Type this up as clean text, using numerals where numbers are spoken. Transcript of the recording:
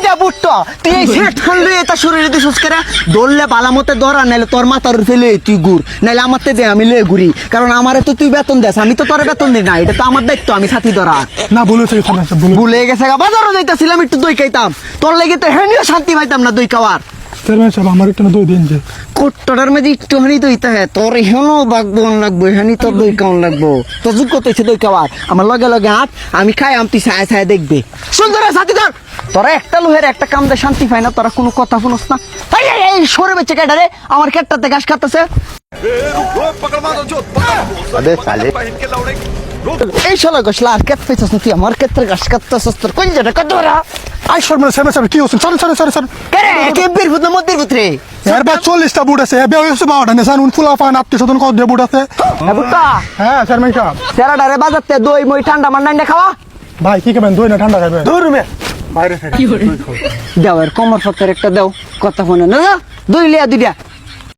যা বুট্টো তুই এই সেট হলে এটা শরীরে দিছস করে দললে বালামতে ধরা নাইলে তোর মাথার ফেলে তুই গুড় নাইলে আমারতে দে আমি লে ঘুরি কারণ আমারে তো তুই বেতন দেস আমি তো তোর বেতন দিই না এটা তো আমার দায়িত্ব আমি সাথী ধরা না বলেছে ভুলে গেছে বাজারও যাইতাছিলাম একটু দই খাইতাম তোর লেগে তো হেনিও শান্তি পাইতাম না দই খাওয়ার চেয়ারম্যান সাহেব আমার একটু দই দিন যে কোটটার মধ্যে একটুখানি দইতে হয় তোর হেনো বাগবন লাগবো হেনি তোর দই কেমন লাগবো তোর যোগ্য হয়েছে দই খাওয়ার আমার লগে লগে হাত আমি খাই আমি তুই ছায়া ছায়া দেখবে সুন্দর সাথী ধর তোরা একটা লোহের একটা কাম দিয়ে শান্তি পাই না তোরা কোনো কথা শুনোস না এই সরে বেঁচে কেটারে আমার কেটটাতে ঘাস খাতেছে এই শালা গসলা আর কেট পেছস না তুই আমার ক্ষেত্রে ঘাস কাটতেছস তোর কোন জায়গা কত বড় আই শর্মা চেয়ারম্যান সাহেব কি হচ্ছে সরি কেরে কেবির ভূত মধ্যে ভূতরে এরবার 40টা বুট আছে বে হইছে বাওটা না জানুন ফুলা পান আত্মীয় স্বজন কত বুট আছে বুট্টা হ্যাঁ চেয়ারম্যান সাহেব সেরাডারে বাজারতে দই মই ঠান্ডা মান্ডা খাওয়া ভাই কি খাবেন দই না ঠান্ডা খাবেন দূর রুমে বাইরে থেকে দাও এর কমর ফতের একটা দাও কথা ফোনে না দই লিয়া দুইটা